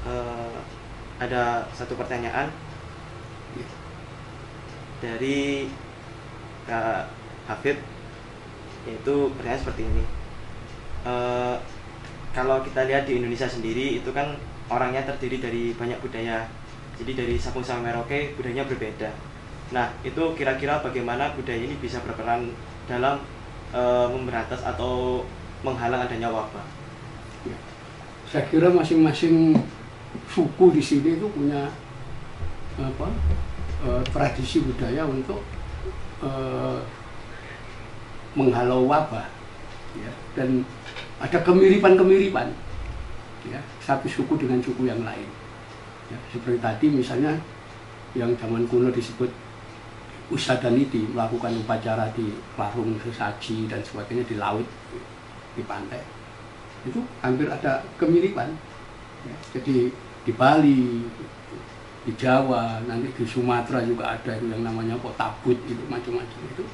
eh, ada satu pertanyaan dari Kak Hafid, yaitu pertanyaan seperti ini. Eh, Kalau kita lihat di Indonesia sendiri itu kan orangnya terdiri dari banyak budaya. Jadi dari Sabang sampai Merauke budayanya berbeda. Nah, itu kira-kira bagaimana budaya ini bisa berperan dalam memberantas atau menghalang adanya wabah? Ya. Saya kira masing-masing suku di sini itu punya apa tradisi budaya untuk menghalau wabah, ya. Dan ada kemiripan-kemiripan, ya, satu suku dengan suku yang lain. Ya, seperti tadi misalnya yang zaman kuno disebut Usadanidi, melakukan upacara di warung sesaji dan sebagainya di laut, di pantai. Itu hampir ada kemiripan. Ya, jadi di Bali, di Jawa, nanti di Sumatera juga ada itu yang namanya potabut, itu macam-macam itu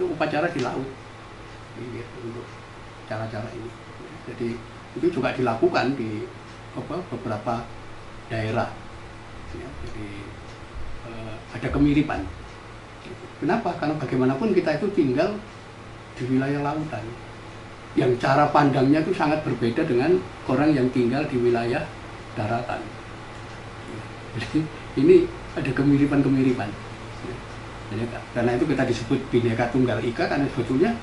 upacara di laut. Ya, untuk cara-cara ini. Jadi itu juga dilakukan di beberapa daerah. Ya, jadi ada kemiripan. Kenapa? Karena bagaimanapun kita itu tinggal di wilayah lautan, yang cara pandangnya itu sangat berbeda dengan orang yang tinggal di wilayah daratan. Jadi ini ada kemiripan-kemiripan. Karena itu kita disebut Bhinneka Tunggal Ika, karena sebetulnya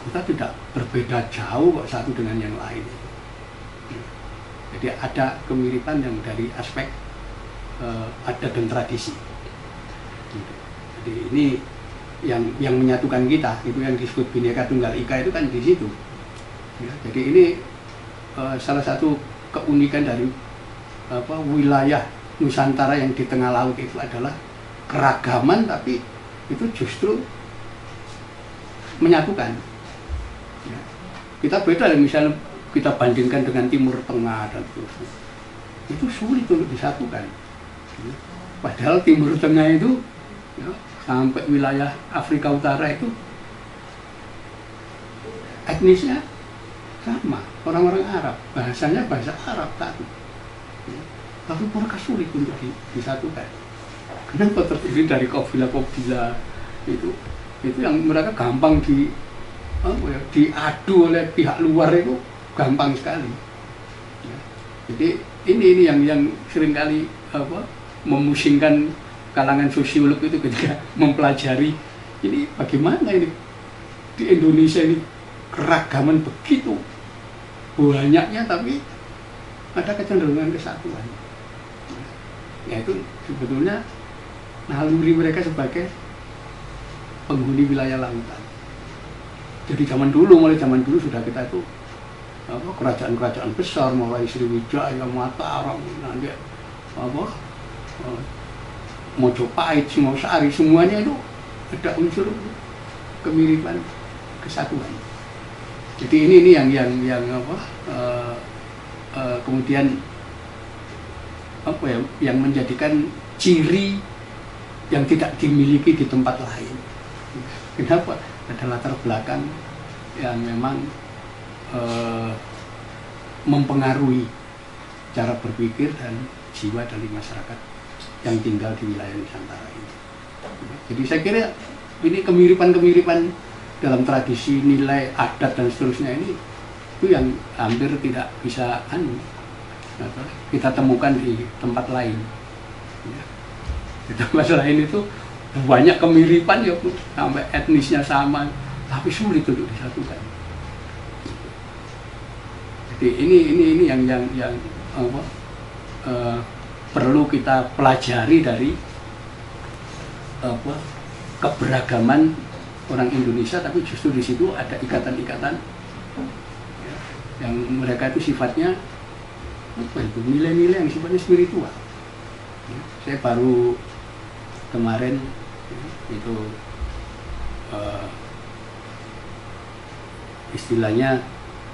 kita tidak berbeda jauh kok satu dengan yang lain. Jadi ada kemiripan yang dari aspek adat dan tradisi. Jadi ini yang menyatukan kita, itu yang disebut Bhinneka Tunggal Ika itu kan di situ. Ya, jadi ini salah satu keunikan dari wilayah Nusantara yang di tengah laut itu adalah keragaman, tapi itu justru menyatukan. Ya. Kita beda, misalnya kita bandingkan dengan Timur Tengah dan seterusnya, itu sulit untuk disatukan. Ya. Padahal Timur Tengah itu, ya, sampai wilayah Afrika Utara itu etnisnya sama, orang-orang Arab, bahasanya bahasa Arab satu. Ya. Tapi mereka sulit untuk disatukan. Kenapa? Terdiri dari kabilah-kabilah itu yang mereka gampang diadu oleh pihak luar, itu gampang sekali. Ya. Jadi ini yang seringkali memusingkan kalangan sosiolog itu ketika mempelajari ini bagaimana ini di Indonesia ini keragaman begitu banyaknya, tapi ada kecenderungan kesatuan. Ya, itu sebetulnya naluri mereka sebagai penghuni wilayah lautan. Jadi mulai zaman dulu sudah kita itu kerajaan-kerajaan besar, mulai Sriwijaya, Mataram, nanti Mojopahit, Singosari, semuanya itu ada unsur kemiripan, kesatuan. Jadi ini yang kemudian yang menjadikan ciri yang tidak dimiliki di tempat lain. Kenapa? Ada latar belakang yang memang mempengaruhi cara berpikir dan jiwa dari masyarakat yang tinggal di wilayah Nusantara ini. Jadi saya kira ini kemiripan-kemiripan dalam tradisi, nilai, adat dan seterusnya ini itu yang hampir tidak bisa kita temukan di tempat lain. Di tempat lain itu banyak kemiripan, ya, sampai etnisnya sama, tapi sulit untuk disatukan. Jadi ini yang perlu kita pelajari dari keberagaman orang Indonesia, tapi justru di situ ada ikatan-ikatan, ya, yang mereka itu sifatnya nilai-nilai yang sifatnya spiritual. Ya, saya baru kemarin itu istilahnya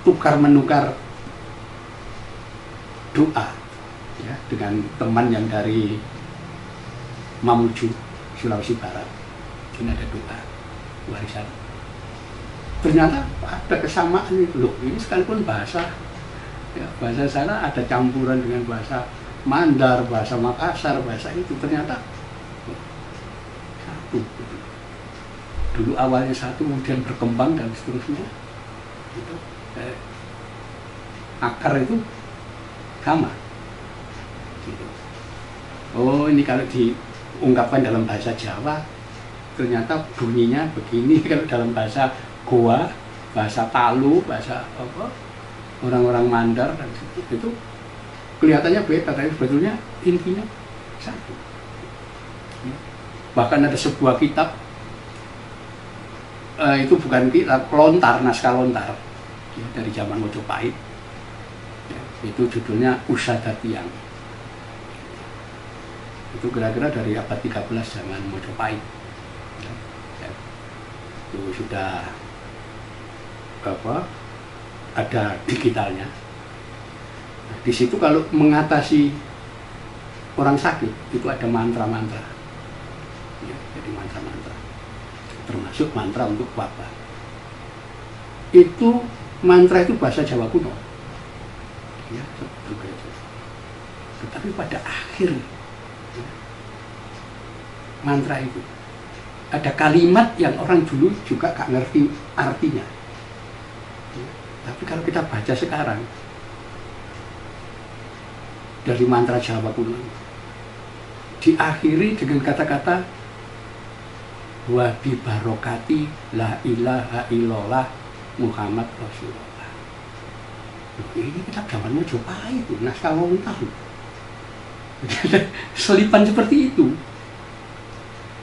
tukar menukar doa, ya, dengan teman yang dari Mamuju, Sulawesi Barat. Ini ada doa warisan. Ternyata ada kesamaan itu loh. Ini sekalipun bahasa Ya, bahasa sana ada campuran dengan bahasa Mandar, bahasa Makassar, bahasa itu ternyata satu. Dulu awalnya satu, kemudian berkembang dan seterusnya. Gitu. Akar itu sama. Gitu. Oh, ini kalau diungkapkan dalam bahasa Jawa, ternyata bunyinya begini. Kalau dalam bahasa Goa, bahasa Palu, bahasa apa, orang-orang Mandar dan itu kelihatannya beda, tapi sebetulnya intinya satu. Bahkan ada sebuah kitab, itu bukan kitab, lontar, naskah lontar ya, dari zaman Mojopahit ya, itu judulnya Usada Tiang. Itu kira-kira dari abad 13 zaman Mojopahit ya. Ya. Itu sudah apa, ada digitalnya. Nah, di situ kalau mengatasi orang sakit itu ada mantra-mantra ya, jadi mantra-mantra, termasuk mantra untuk wabah. Itu mantra itu bahasa Jawa kuno ya, tetapi pada akhir ya, mantra itu ada kalimat yang orang dulu juga gak ngerti artinya ya. Tapi kalau kita baca sekarang dari mantra Jawa kuno diakhiri dengan kata-kata wa bi barokati la ilaha illallah Muhammad Rasulullah. Ini kita zaman Mojopahit itu, naskah lontar. Selipan seperti itu.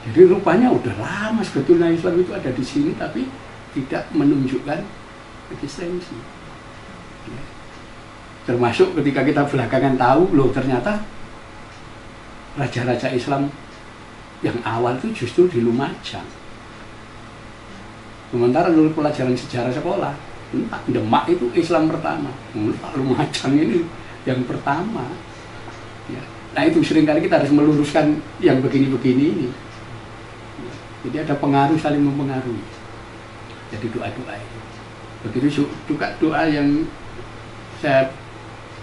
Jadi rupanya udah lama sebetulnya Islam itu ada di sini, tapi tidak menunjukkan eksistensi. Ya. Termasuk ketika kita belakangan tahu, loh ternyata raja-raja Islam yang awal itu justru di Lumajang. Sementara dulu pelajaran sejarah sekolah, Demak itu Islam pertama, Lumajang ini yang pertama. Ya. Nah itu seringkali kita harus meluruskan yang begini-begini ini. Ya. Jadi ada pengaruh, saling mempengaruhi. Jadi doa-doa itu. Begitu juga doa yang saya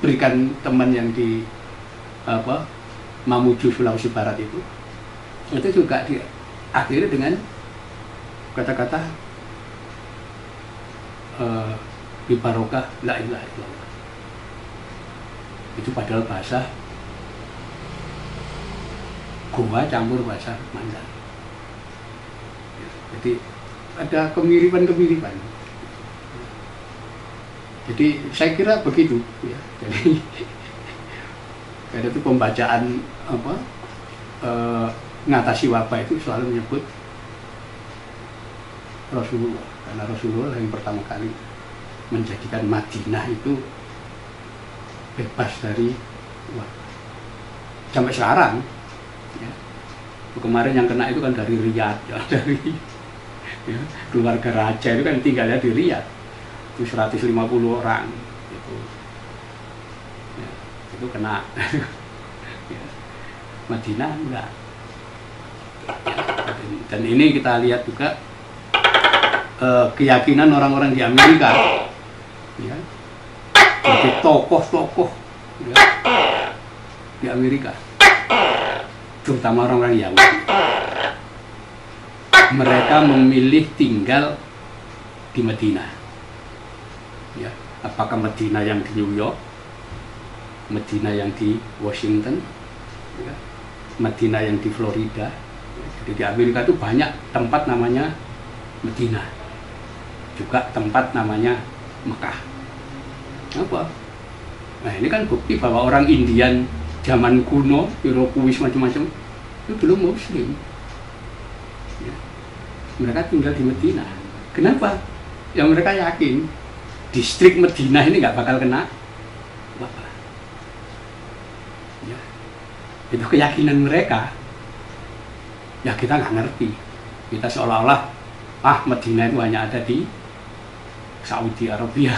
berikan teman yang di apa, Mamuju Sulawesi Barat itu juga diakhiri dengan kata-kata bi barokah la ilaha illallah. Itu padahal bahasa Goa campur bahasa Mandar. Jadi ada kemiripan-kemiripan. Jadi saya kira begitu ya. Jadi ada itu pembacaan apa, ngatasi wabah itu selalu menyebut Rasulullah, karena Rasulullah yang pertama kali menjadikan Madinah itu bebas dari wabah. Sampai sekarang ya, kemarin yang kena itu kan dari Riyadh ya, dari ya, keluarga raja itu kan tinggalnya di Riyadh itu 150 orang gitu. Ya, itu kena ya, Madinah enggak ya, dan ini kita lihat juga keyakinan orang-orang di Amerika ya, sebagai tokoh-tokoh ya, di Amerika, terutama orang-orang Yahudi, mereka memilih tinggal di Madinah ya, apakah Madinah yang di New York, Madinah yang di Washington ya, Madinah yang di Florida. Jadi di Amerika itu banyak tempat namanya Madinah, juga tempat namanya Mekah. Apa? Nah ini kan bukti bahwa orang Indian zaman kuno, Eurokuis macam-macam itu belum Muslim. Ya. Mereka tinggal di Madinah. Kenapa? Yang mereka yakin distrik Madinah ini nggak bakal kena wabah. Ya. Itu keyakinan mereka. Ya kita nggak ngerti. Kita seolah-olah Madinah itu hanya ada di Saudi Arabia.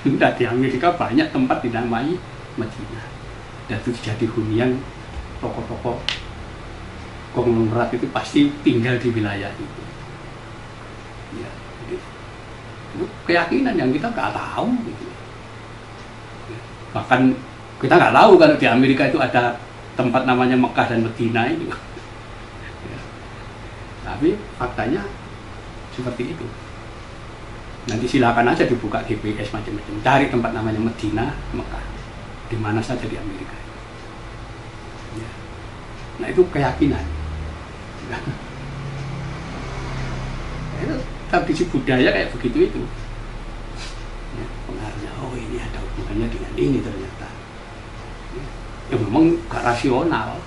Enggak, di Amerika banyak tempat dinamai Madinah. Dan itu jadi hunian tokoh-tokoh konglomerat itu pasti tinggal di wilayah itu. Ya, jadi itu keyakinan yang kita nggak tahu gitu. Bahkan kita nggak tahu kalau di Amerika itu ada tempat namanya Mekah dan Medina itu. Ya. Tapi faktanya seperti itu. Nanti silakan aja dibuka GPS macam-macam, cari tempat namanya Medina, Mekah, di mana saja di Amerika. Ya. Nah itu keyakinan. Itu tradisi budaya kayak begitu itu. Ya, pengaruhnya, oh ini ada hubungannya dengan ini ternyata. Ya memang gak rasional.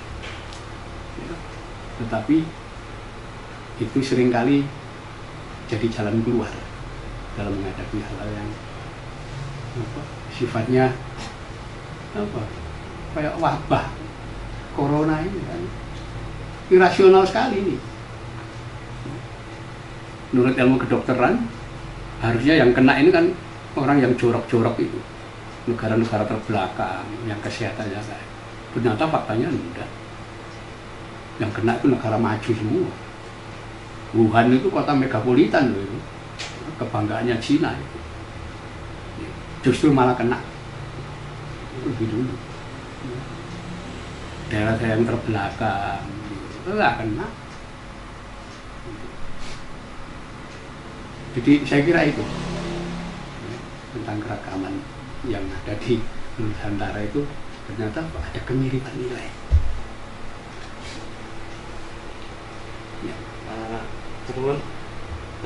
Ya. Tetapi itu seringkali jadi jalan keluar dalam menghadapi hal-hal yang sifatnya kayak wabah corona ini kan irasional sekali ini. Menurut ilmu kedokteran harusnya yang kena ini kan orang yang jorok-jorok itu, negara-negara terbelakang yang kesehatannya baik. Ternyata faktanya enggak. Yang kena itu negara maju semua. Wuhan itu kota megapolitan loh itu. Kebanggaannya Cina itu. Justru malah kena lebih dulu. Daerah-daerah yang terbelakang nggak kena. Jadi saya kira itu tentang keragaman yang ada di Nusantara itu ternyata ada kemiripan nilai. Ya.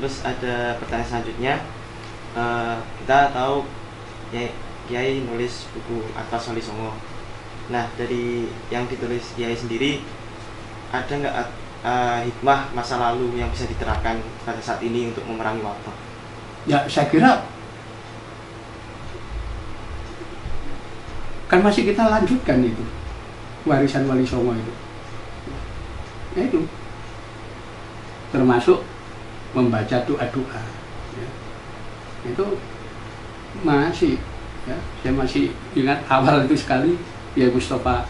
Terus ada pertanyaan selanjutnya. Kita tahu Kiai nulis buku Atlas Wali Songo. Nah, dari yang ditulis Kiai sendiri, ada nggak hikmah masa lalu yang bisa diterapkan pada saat ini untuk memerangi wabah? Ya, saya kira kan masih kita lanjutkan itu warisan Wali Songo itu. Ya itu termasuk membaca doa-doa. Ya. Itu masih, ya, saya masih ingat awal itu sekali ya Mustafa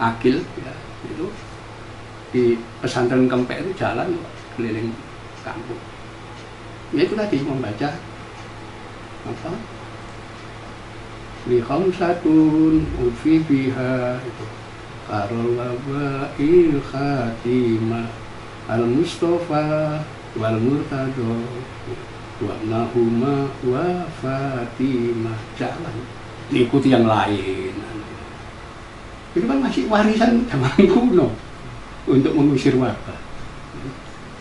Akil, ya, itu di pesantren Kempek itu jalan keliling kampung. Ya itu tadi membaca apa? Li khamsatun ufi biha itu karol wabail khatimah al Mustafa wal Murtado wa nahuma wa Fatimah, jalan ikuti yang lain. Itu kan masih warisan zaman kuno untuk mengusir wabah.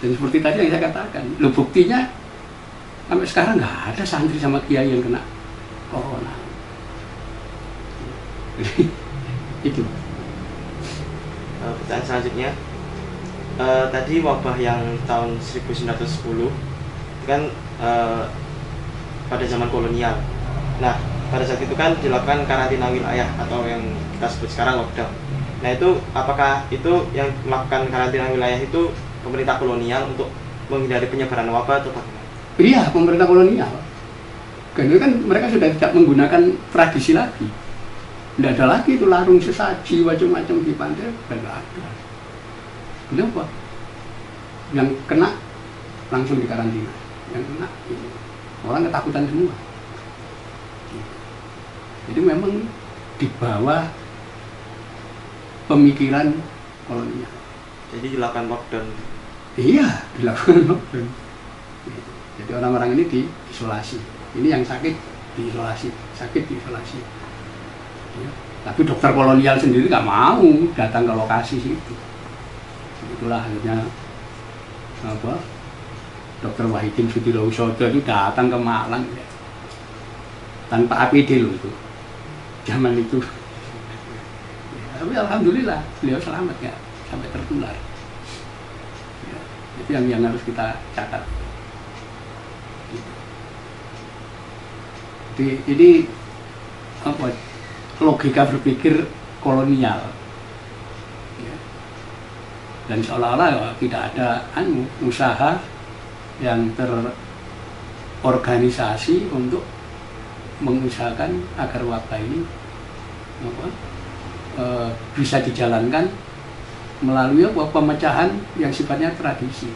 Dan seperti tadi yang saya katakan, lo buktinya sampai sekarang nggak ada santri sama kiai yang kena corona. Itu. Pertanyaan selanjutnya, tadi wabah yang tahun 1910 itu kan pada zaman kolonial. Nah, pada saat itu kan dilakukan karantina wilayah atau yang kita sebut sekarang lockdown. Nah, itu apakah itu yang melakukan karantina wilayah itu pemerintah kolonial untuk menghindari penyebaran wabah atau bagaimana? Iya, pemerintah kolonial. Karena kan mereka sudah tidak menggunakan tradisi lagi. Tidak ada lagi itu larung sesaji macam-macam di pantai, tidak ada. Kenapa? Yang kena langsung dikarantina. Yang kena ini. Orang ketakutan semua. Jadi memang di bawah pemikiran kolonial. Jadi dilakukan lockdown. Iya, dilakukan lockdown. Jadi orang-orang ini diisolasi. Ini yang sakit diisolasi, sakit diisolasi. Ya. Tapi dokter kolonial sendiri nggak mau datang ke lokasi situ. Itulah akhirnya apa? Dokter Wahidin Sudirohusodo itu datang ke Malang ya. Tanpa APD loh itu. Zaman itu. Ya, tapi alhamdulillah beliau selamat ya, sampai tertular. Ya, itu yang harus kita catat. Jadi ini apa? Logika berpikir kolonial. Ya. Dan seolah-olah tidak ada usaha yang terorganisasi untuk mengusahakan agar wabah ini bisa dijalankan melalui pemecahan yang sifatnya tradisi,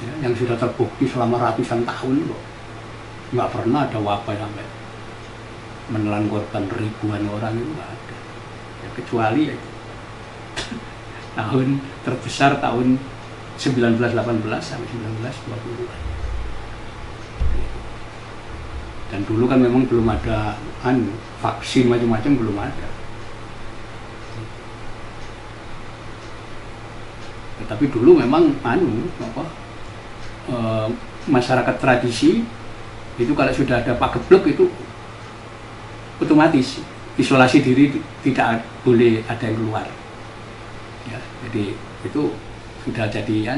ya, yang sudah terbukti selama ratusan tahun kok nggak pernah ada wabah sampai menelan korban ribuan orang itu nggak ada. Ya, kecuali ya, tahun terbesar tahun 1918 sampai 1920-an. Dan dulu kan memang belum ada vaksin macam-macam, belum ada. Tetapi dulu memang masyarakat tradisi itu kalau sudah ada pagebluk itu otomatis isolasi diri, tidak boleh ada yang keluar. Ya, jadi itu sudah jadi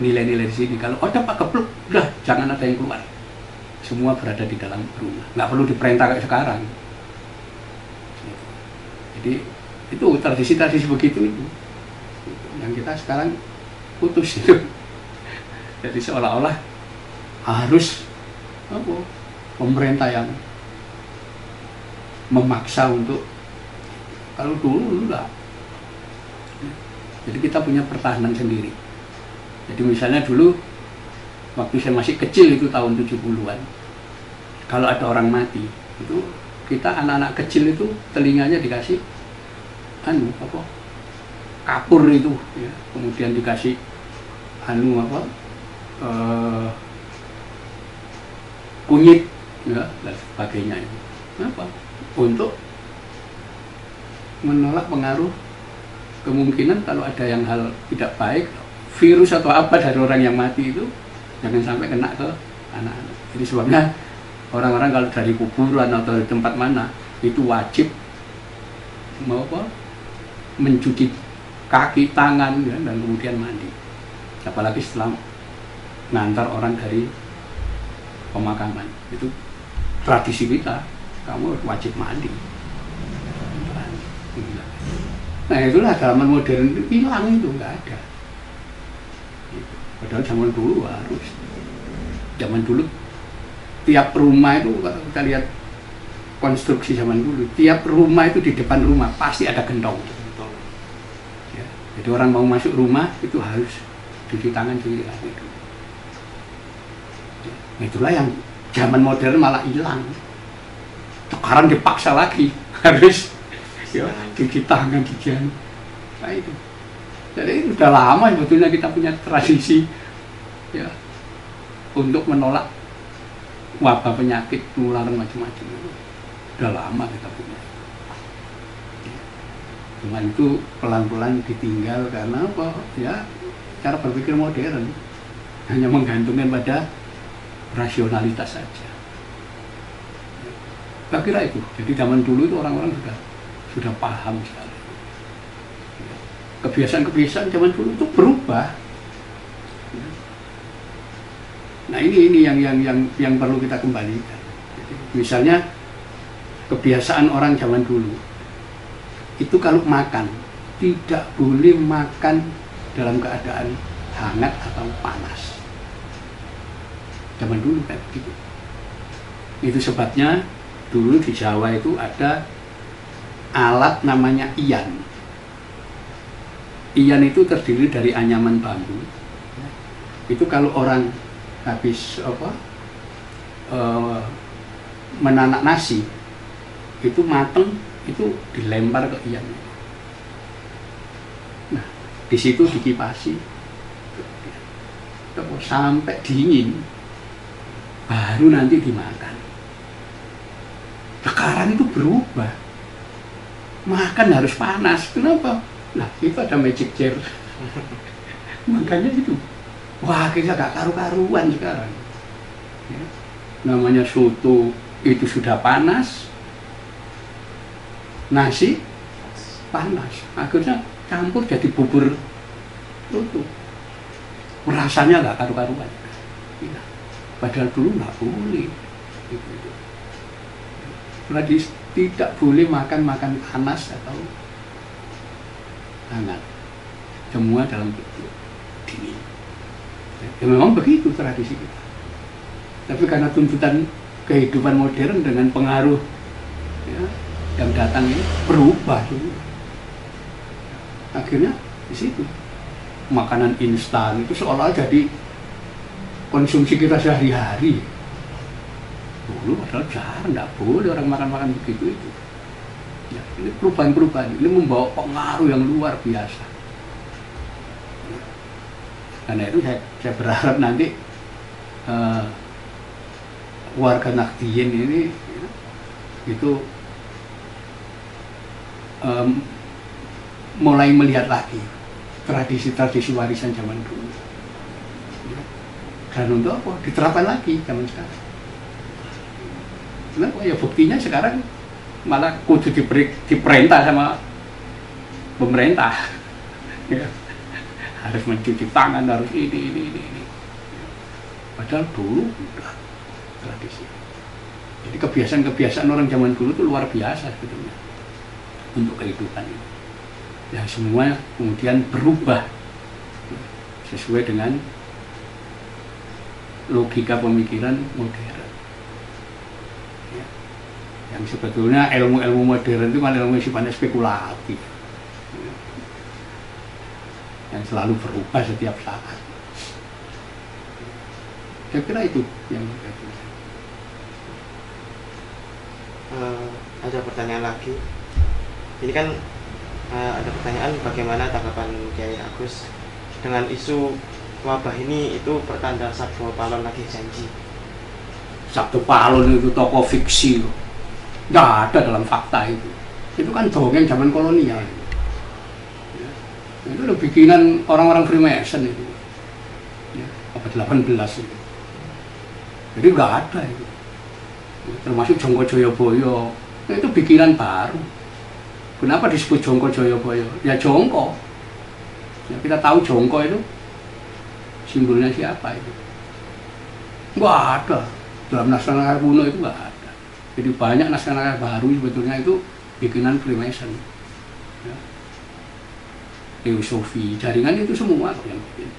nilai-nilai di sini. Kalau ada pagebluk, udah jangan ada yang keluar. Semua berada di dalam rumah. Nggak perlu diperintah kayak sekarang. Jadi itu tradisi-tradisi begitu itu. Yang kita sekarang putus itu. Jadi seolah-olah harus pemerintah yang memaksa untuk, kalau dulu enggak. Jadi kita punya pertahanan sendiri. Jadi misalnya dulu waktu saya masih kecil itu tahun 70-an, kalau ada orang mati itu kita anak-anak kecil itu telinganya dikasih kapur itu ya, kemudian dikasih kunyit ya, dan sebagainya itu. Kenapa? Untuk menolak pengaruh kemungkinan kalau ada yang hal tidak baik, virus atau apa dari orang yang mati itu jangan sampai kena ke anak-anak. Jadi sebabnya orang-orang kalau dari kuburan atau dari tempat mana itu wajib mencuci kaki, tangan ya, dan kemudian mandi. Apalagi setelah ngantar orang dari pemakaman, itu tradisi kita, kamu wajib mandi. Nah itulah zaman modern itu hilang, itu nggak ada. Padahal zaman dulu harus. Zaman dulu tiap rumah itu kalau kita lihat konstruksi zaman dulu, tiap rumah itu di depan rumah pasti ada gentong. Ya, jadi orang mau masuk rumah itu harus cuci tangan dulu. Nah, itulah yang zaman modern malah hilang. Sekarang dipaksa lagi harus ya, cuci tangan, cucian. Nah itu. Jadi sudah lama sebetulnya kita punya tradisi ya untuk menolak wabah penyakit penularan macam-macam. Sudah lama kita punya. Cuman itu pelan-pelan ditinggal karena apa? Ya cara berpikir modern hanya menggantungkan pada rasionalitas saja. Saya kira itu. Jadi zaman dulu itu orang-orang sudah paham sekali. Kebiasaan-kebiasaan zaman dulu itu berubah. Nah ini yang perlu kita kembalikan. Jadi, misalnya kebiasaan orang zaman dulu itu kalau makan tidak boleh makan dalam keadaan hangat atau panas. Zaman dulu kayak begitu. Itu sebabnya dulu di Jawa itu ada alat namanya iyan. Iyan itu terdiri dari anyaman bambu. Itu kalau orang habis menanak nasi itu mateng, itu dilempar ke iyan. Nah, di situ dikipasi sampai dingin, baru nanti dimakan. Sekarang itu berubah, makan harus panas. Kenapa? Nah, itu ada magic jar. Makanya itu. Wah, kita gak karu-karuan sekarang. Ya. Namanya soto itu sudah panas, nasi panas. Akhirnya campur jadi bubur soto. Rasanya gak karu-karuan. Ya. Padahal dulu gak boleh. Jadi tidak boleh makan panas atau hangat, semua dalam bentuk dingin. Ya memang begitu tradisi kita. Tapi karena tuntutan kehidupan modern dengan pengaruh ya, yang datang ini berubah semua. Akhirnya di situ makanan instan, instan. Itu seolah jadi konsumsi kita sehari-hari. Dulu padahal jarang, tidak boleh orang makan-makan begitu itu. Ya, ini perubahan-perubahan ini membawa pengaruh yang luar biasa. Ya. Karena itu saya berharap nanti warga Nahdien ini ya, itu mulai melihat lagi tradisi-tradisi warisan zaman dulu. Ya. Dan untuk apa? Diterapkan lagi zaman sekarang. Kenapa? Ya buktinya sekarang malah kudu diperintah sama pemerintah. Ya. Harus mencuci tangan, harus ini. Padahal dulu udah tradisi. Jadi kebiasaan-kebiasaan orang zaman dulu itu luar biasa sebetulnya untuk kehidupan ini. Ya semua kemudian berubah sesuai dengan logika pemikiran modern. Yang sebetulnya ilmu-ilmu modern itu malah ilmu sifatnya spekulatif yang selalu berubah setiap saat. Saya kira itu yang ada pertanyaan lagi. Ini kan ada pertanyaan bagaimana tanggapan Kiai Agus dengan isu wabah ini itu pertanda Sabdo Palon lagi janji. Sabdo Palon itu tokoh fiksi, nggak ada dalam fakta itu. Itu kan dongeng zaman kolonial. Ya. Itu udah bikinan orang-orang Freemason itu. Ya, abad 18 itu. Jadi nggak ada itu. Ya, termasuk Jongko Joyoboyo, itu bikinan baru. Kenapa disebut Jongko Joyoboyo? Ya Jongko. Ya, kita tahu Jongko itu simbolnya siapa itu. Nggak ada. Dalam naskah-naskah kuno itu nggak ada. Jadi banyak naskah-naskah baru sebetulnya itu bikinan Freemason. Ya. Teosofi, jaringan itu semua yang bikin.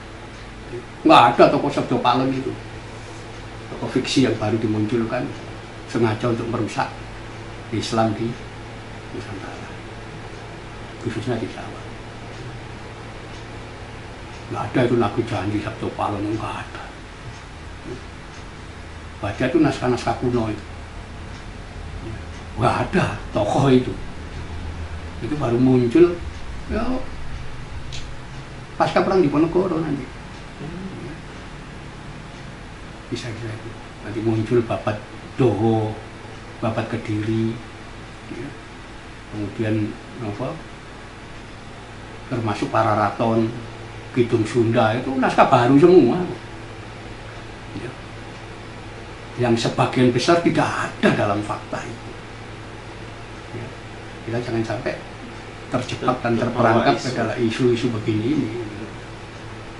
Nggak ada tokoh Sabdo Palon itu. Tokoh fiksi yang baru dimunculkan sengaja untuk merusak Islam di Nusantara, khususnya di Jawa. Nggak ada itu lagu janji Sabdo Palon, nggak ada. Baca itu naskah-naskah kuno itu. Nggak ada tokoh itu. Itu baru muncul ya pasca perang Diponegoro nanti. Bisa itu. Nanti muncul Babat Doho, Babat Kediri, ya. Kemudian apa? Termasuk Pararaton, Kidung Sunda itu naskah baru semua. Ya. Yang sebagian besar tidak ada dalam fakta itu. Ya. Kita jangan sampai terjebak dan terperangkap ke dalam isu-isu begini ini.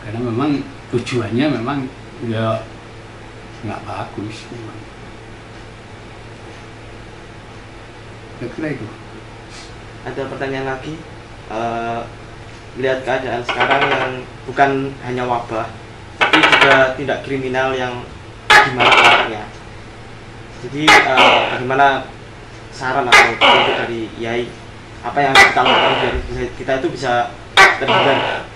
Karena memang tujuannya memang ya nggak bagus memang. Kira-kira itu. Ada pertanyaan lagi. Lihat keadaan sekarang yang bukan hanya wabah, tapi juga tindak kriminal yang gimana. Jadi bagaimana saran atau petunjuk dari Yai, apa yang kita lakukan biar kita itu bisa terhindar?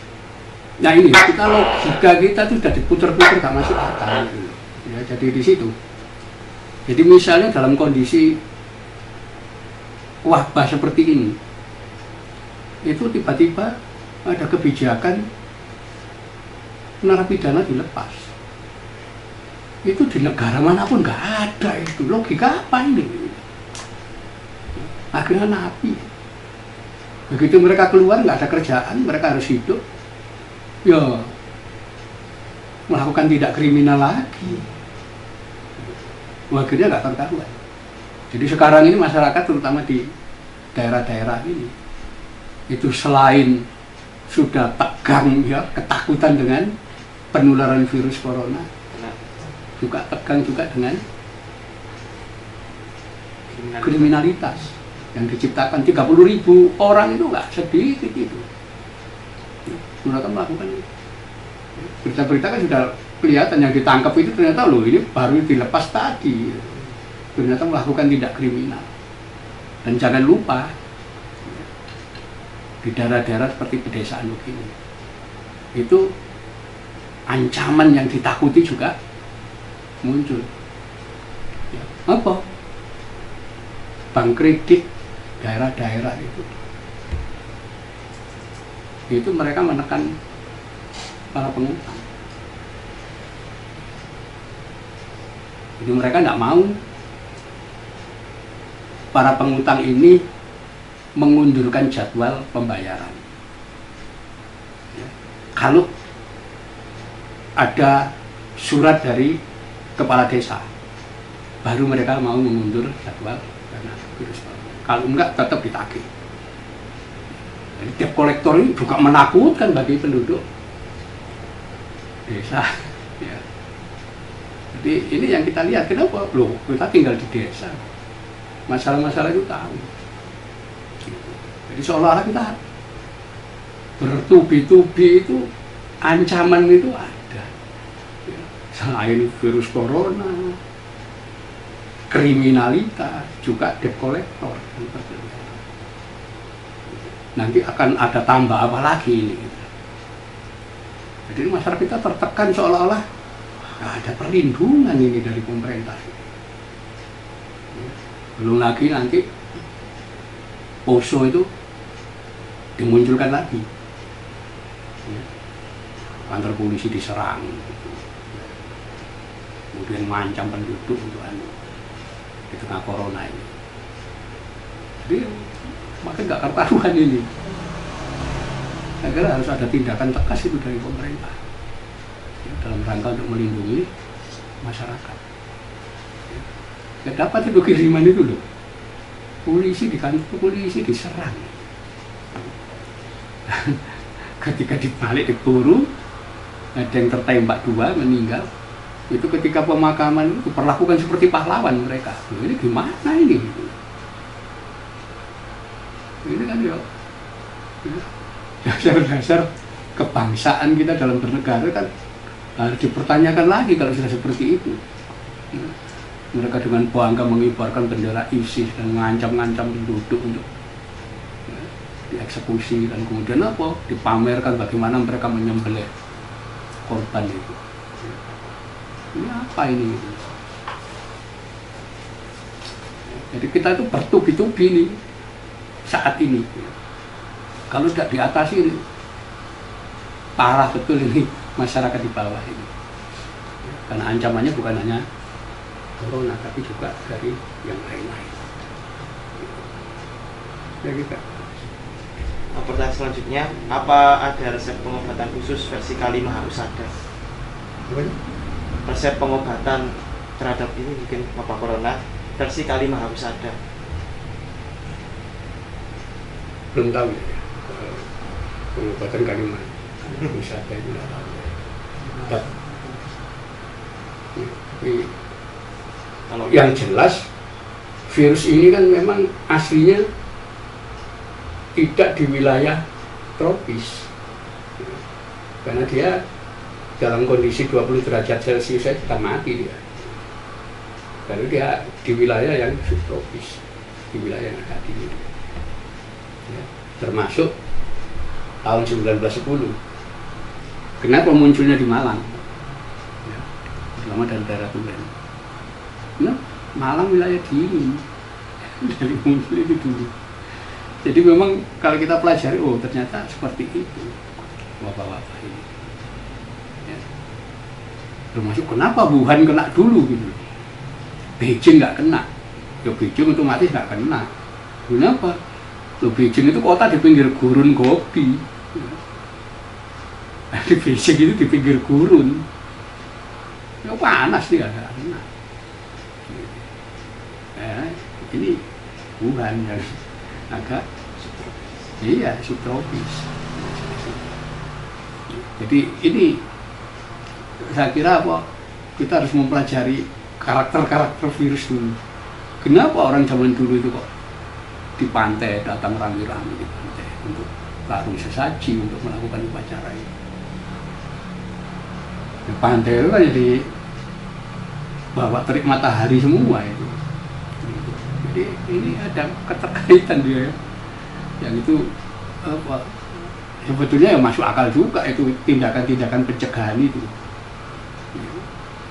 Nah ini kita logika kita itu sudah diputer-puter gak masuk akal. Ya, jadi di situ. Jadi misalnya dalam kondisi wabah seperti ini, itu tiba-tiba ada kebijakan narapidana dilepas. Itu di negara manapun nggak ada itu. Logika apa ini? Akhirnya napi. Begitu mereka keluar nggak ada kerjaan, mereka harus hidup. Ya melakukan tindak kriminal lagi. Akhirnya nggak terkaruan. Jadi sekarang ini masyarakat terutama di daerah-daerah ini itu selain sudah tegang ya ketakutan dengan penularan virus corona, juga tegang juga dengan kriminalitas yang diciptakan 30.000 orang itu nggak sedikit itu. Mereka melakukan itu. Berita-berita kan sudah kelihatan yang ditangkap itu ternyata loh ini baru dilepas tadi. Ternyata melakukan tindak kriminal. Dan jangan lupa di daerah-daerah seperti pedesaan begini itu ancaman yang ditakuti juga muncul. Ya, apa? Bank kredit daerah-daerah itu mereka menekan para pengutang. Jadi mereka tidak mau para pengutang ini mengundurkan jadwal pembayaran. Ya. Kalau ada surat dari kepala desa, baru mereka mau mengundur jadwal karena virus corona. Kalau enggak tetap ditagih. Jadi debt collector ini juga menakutkan bagi penduduk desa. Ya. Jadi ini yang kita lihat, kenapa? Loh, kita tinggal di desa, masalah-masalah itu tahu. Jadi seolah-olah kita bertubi-tubi itu, ancaman itu ada. Ya. Selain virus corona, kriminalitas, juga debt collector. Nanti akan ada tambah apa lagi ini. Jadi masyarakat kita tertekan seolah-olah ada perlindungan ini dari pemerintah. Belum lagi nanti Poso itu dimunculkan lagi. Kantor polisi diserang. Kemudian mengancam penduduk untuk di tengah corona ini. Jadi makin nggak karuan ini. Saya kira harus ada tindakan tegas itu dari pemerintah ya, dalam rangka untuk melindungi masyarakat. Ya, dapat itu kiriman itu loh. Polisi di kantor polisi diserang. Ketika dibalik diburu, ada yang tertembak 2 meninggal. Itu ketika pemakaman itu diperlakukan seperti pahlawan mereka. Ini gimana ini? Ini kan ya dasar-dasar kebangsaan kita dalam bernegara kan harus dipertanyakan lagi kalau sudah seperti itu. Mereka dengan bangga mengibarkan bendera ISIS dan mengancam-ngancam penduduk untuk dieksekusi, dan kemudian apa? Dipamerkan bagaimana mereka menyembelih korban itu. Ini apa ini? Jadi kita itu bertubi-tubi nih saat ini. Kalau tidak diatasi ini parah betul ini masyarakat di bawah ini. Karena ancamannya bukan hanya corona, tapi juga dari yang lain-lain. Ya kita. Pertanyaan selanjutnya, apa ada resep pengobatan khusus versi Kali Mahahusada? Resep pengobatan terhadap ini mungkin wabah corona versi Kali Mahahusada. Belum tahu ya. Pengobatan Kali Mahahusada itu tidak tahu. Tapi kalau yang jelas virus ini kan memang aslinya tidak di wilayah tropis, karena dia dalam kondisi 20 derajat Celcius saja sudah mati dia. Lalu dia di wilayah yang subtropis, di wilayah yang agak dingin, ya, termasuk tahun 1910. Kenapa munculnya di Malang? Ya, terutama dari daerah Tulen. Nah, Malang wilayah dingin, dari muncul itu dulu. Jadi memang kalau kita pelajari, oh ternyata seperti itu wabah-wabah ini. Ya. Termasuk kenapa Wuhan kena dulu gitu. Beijing nggak kena. Ya Beijing otomatis nggak kena. Kenapa? Loh, Beijing itu kota di pinggir gurun Gobi. Di Beijing itu di pinggir gurun. Ya panas dia nggak kena. Ya, ini Wuhan yang agak subtropis. Jadi ini saya kira apa, kita harus mempelajari karakter virus dulu. Kenapa orang zaman dulu itu kok di pantai datang rame-rame di pantai untuk larung sesaji, untuk melakukan upacara ini. Di pantai itu kan jadi bawa terik matahari semua itu. Jadi ini ada keterkaitan dia ya. Yang itu apa, sebetulnya ya masuk akal juga itu tindakan-tindakan pencegahan itu.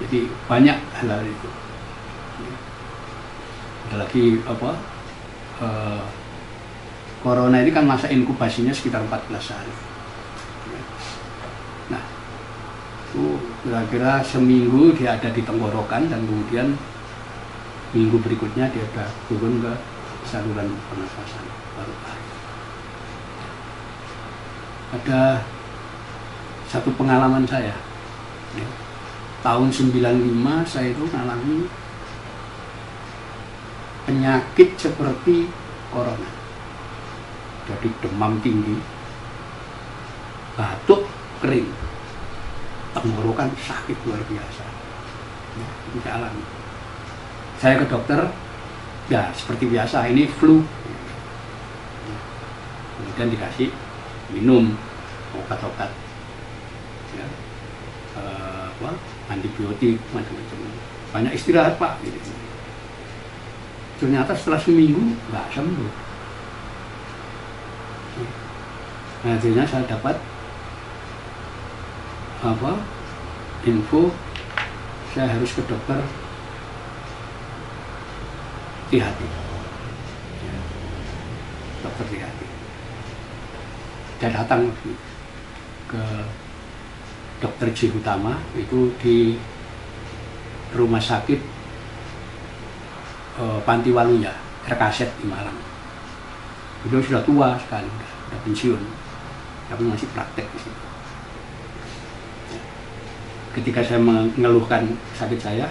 Jadi banyak hal-hal itu. ada lagi apa, corona ini kan masa inkubasinya sekitar 14 hari. Nah, itu kira-kira seminggu dia ada di tenggorokan, dan kemudian minggu berikutnya dia udah turun ke saluran pernafasan paru-paru. Ada satu pengalaman saya, ya. Tahun 95 saya itu mengalami penyakit seperti corona. Jadi demam tinggi, batuk kering, tenggorokan sakit luar biasa. Ya, itu saya alami. Saya ke dokter, ya seperti biasa, ini flu. Kemudian dikasih minum obat-obat, ya, antibiotik, macam-macam. Banyak istirahat Pak. Gitu. Ternyata setelah seminggu nggak sembuh. Nah, akhirnya saya dapat info saya harus ke dokter di hati, ya, dokter di hati. Saya datang ke dokter J Utama, itu di rumah sakit Panti Waluya, Terkaset di Malang. Beliau sudah tua sekali, sudah pensiun, tapi masih praktek di situ. Ketika saya mengeluhkan sakit saya,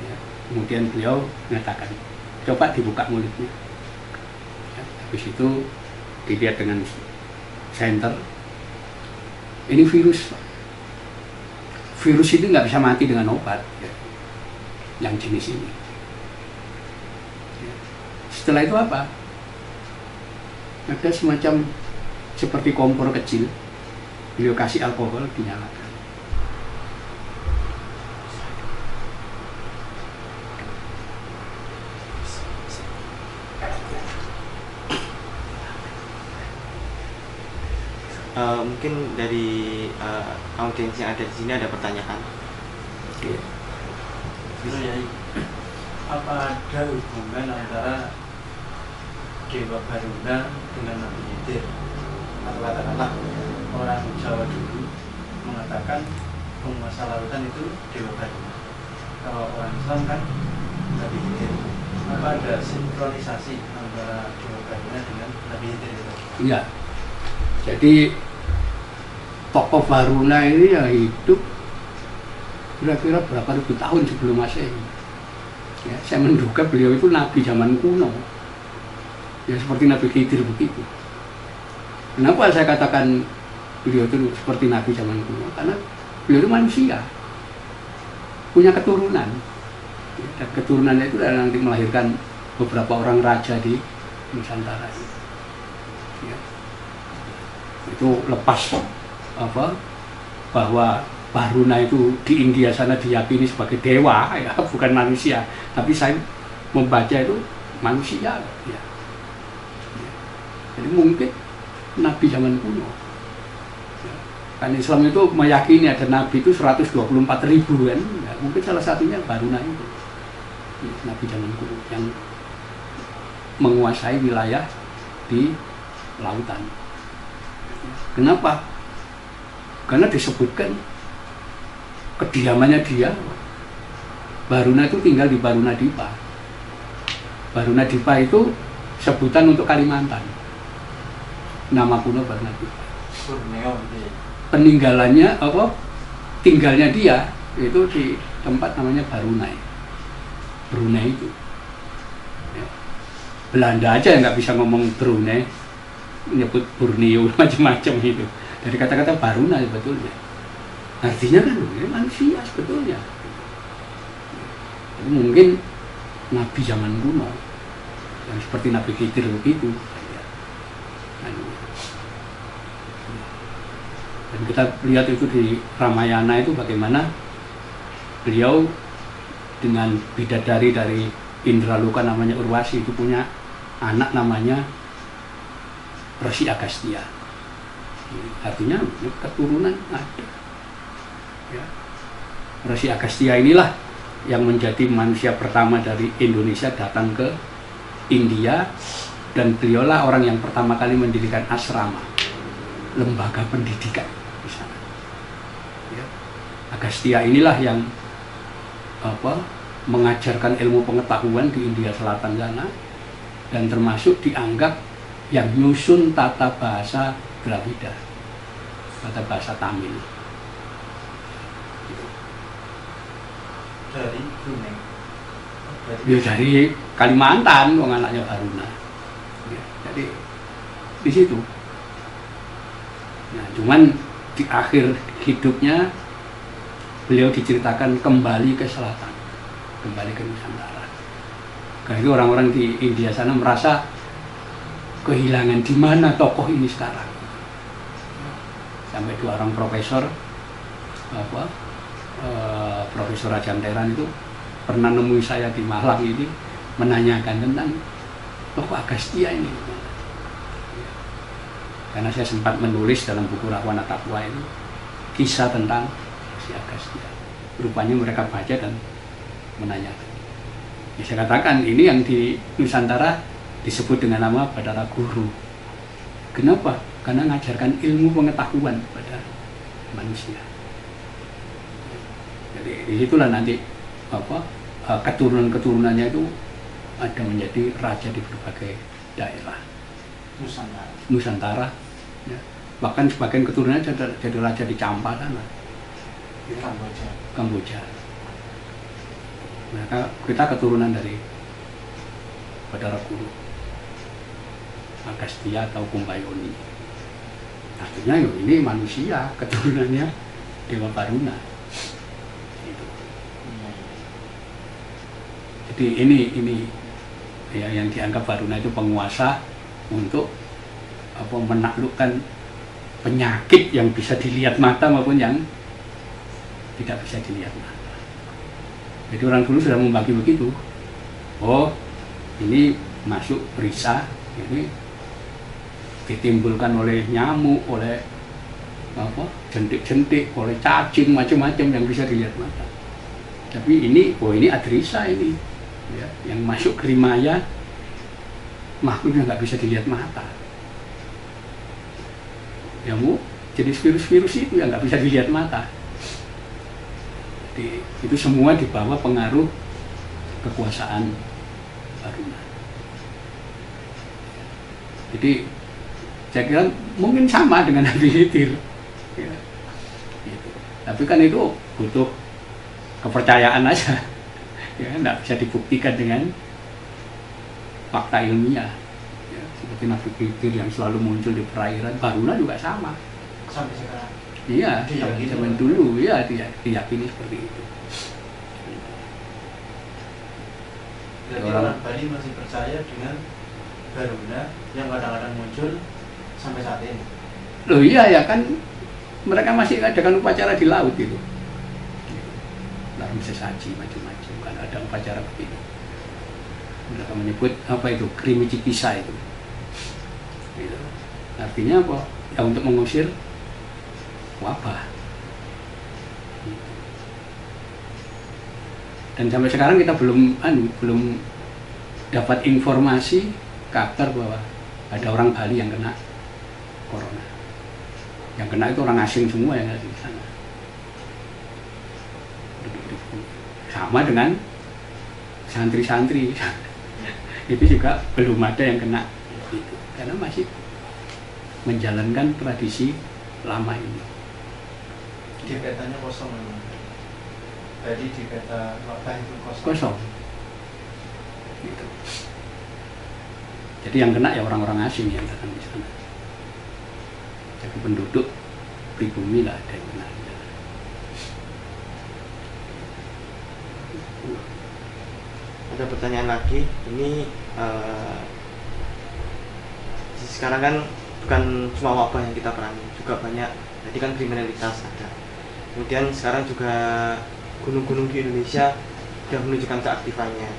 ya, kemudian beliau mengatakan, coba dibuka mulutnya. Ya, habis itu dilihat dengan senter, ini virus. Virus itu nggak bisa mati dengan obat, ya, yang jenis ini. Ya. Setelah itu apa? Ada semacam seperti kompor kecil, beliau kasih alkohol, dinyalakan. Mungkin dari audiens yang ada di sini ada pertanyaan. Oke. Kiai, apa ada hubungan antara Dewa Baruna dengan Nabi Khidir? Atau katakanlah orang Jawa dulu mengatakan penguasa lautan itu Dewa Baruna. Kalau orang Islam kan Nabi Khidir. Apa ada sinkronisasi antara Dewa Baruna dengan Nabi Khidir itu? Iya. Jadi tokoh Baruna ini ya hidup kira-kira berapa ribu tahun sebelum Masehi. Ya, saya menduga beliau itu nabi zaman kuno. Ya seperti Nabi Khidir begitu. Kenapa saya katakan beliau itu seperti nabi zaman kuno? Karena beliau itu manusia, punya keturunan. Ya, dan keturunannya itu nanti melahirkan beberapa orang raja di Nusantara. Ya. Itu lepas bahwa Baruna itu di India sana diyakini sebagai dewa, ya, bukan manusia. Tapi saya membaca itu manusia, ya. Jadi mungkin nabi zaman kuno. Ya. Kan Islam itu meyakini ada nabi itu 124.000 kan, ya, mungkin salah satunya Baruna itu, ya, nabi zaman kuno yang menguasai wilayah di lautan. Kenapa? Karena disebutkan kediamannya dia, Baruna itu tinggal di Baruna Dipa. Baruna Dipa itu sebutan untuk Kalimantan. Nama kuno Baruna Dipa. Peninggalannya tinggalnya dia itu di tempat namanya Barunai. Brunei itu. Ya. Belanda aja nggak bisa ngomong Brunei, menyebut Borneo macam-macam itu. Dari kata-kata Baruna sebetulnya. Artinya kan ini manusia sebetulnya. Jadi mungkin nabi zaman kuno yang seperti Nabi Khidir begitu. Dan kita lihat itu di Ramayana itu bagaimana beliau dengan bidadari dari Indraloka namanya Urwasi itu punya anak namanya Resi Agastya. Artinya keturunan ada. Ya. Resi Agastya inilah yang menjadi manusia pertama dari Indonesia datang ke India, dan beliaulah orang yang pertama kali mendirikan asrama, lembaga pendidikan di sana. Ya. Agastya inilah yang mengajarkan ilmu pengetahuan di India Selatan sana, dan termasuk dianggap yang nyusun tata bahasa Dravida, tata bahasa Tamil. Dari Brunei. Ya dari Kalimantan, wong anaknya Baruna. Ya, jadi di situ. Nah, cuman di akhir hidupnya beliau diceritakan kembali ke selatan, kembali ke Nusantara. Karena orang-orang di India sana merasa kehilangan, di mana tokoh ini sekarang. Sampai dua orang profesor, Profesor Rajam Teran itu pernah nemui saya di Malang ini, menanyakan tentang tokoh Agastya ini. Karena saya sempat menulis dalam buku Rahwana Takwa ini kisah tentang si Agastya. Rupanya mereka baca dan menanyakan. Ya, saya katakan ini yang di Nusantara disebut dengan nama Bathara Guru. Kenapa? Karena mengajarkan ilmu pengetahuan kepada manusia. Jadi disitulah nanti keturunan-keturunannya itu ada menjadi raja di berbagai daerah Nusantara. Ya. Bahkan sebagian keturunannya jadi raja di Champa sana, Kamboja. Maka kita keturunan dari Bathara Guru, Agastya atau Kumbayoni. Artinya ini manusia, keturunannya Dewa Baruna. Jadi ini ya, yang dianggap Baruna itu penguasa untuk menaklukkan penyakit yang bisa dilihat mata maupun yang tidak bisa dilihat mata. Jadi orang dulu sudah membagi begitu. Oh, ini masuk risa, ini ditimbulkan oleh nyamuk, oleh jentik-jentik, oleh cacing, macam-macam yang bisa dilihat mata. Tapi ini adrisa ini. Ya, yang masuk ke Rimaya makhluk yang nggak bisa dilihat mata. Ya jenis virus-virus itu yang nggak bisa dilihat mata. Jadi itu semua di bawah pengaruh kekuasaan Baruna. Jadi saya kira mungkin sama dengan Nabi Khidir. Ya, gitu. Tapi kan itu butuh kepercayaan aja. Ya, tidak bisa dibuktikan dengan fakta ilmiah. Ya, seperti Nabi Khidir yang selalu muncul di perairan, Baruna juga sama. Sampai sekarang. Iya, zaman dulu ya diyakini seperti itu. Jadi orang Bali masih percaya dengan Baruna yang kadang-kadang muncul sampai saat ini. Loh iya ya kan, mereka masih adakan upacara di laut itu. Dalam sesaji macam-macam. Ada upacara begitu. Mereka menyebut itu krimici pisah itu. Gitu. Artinya apa? Ya untuk mengusir wabah. Gitu. Dan sampai sekarang kita belum dapat informasi kabar bahwa ada orang Bali yang kena corona. Yang kena itu orang asing semua yang ada di sana. Sama dengan santri-santri itu juga belum ada yang kena itu, karena masih menjalankan tradisi lama ini. Di petanya kosong memang. Jadi di peta wabah itu kosong. Gitu. Jadi yang kena ya orang-orang asing yang datang di sana. Jadi penduduk pribumi lah ada yang kena. Ada pertanyaan lagi, ini sekarang kan bukan cuma wabah yang kita perangi, juga banyak, jadi kan kriminalitas ada. Kemudian sekarang juga gunung-gunung di Indonesia sudah menunjukkan keaktifannya.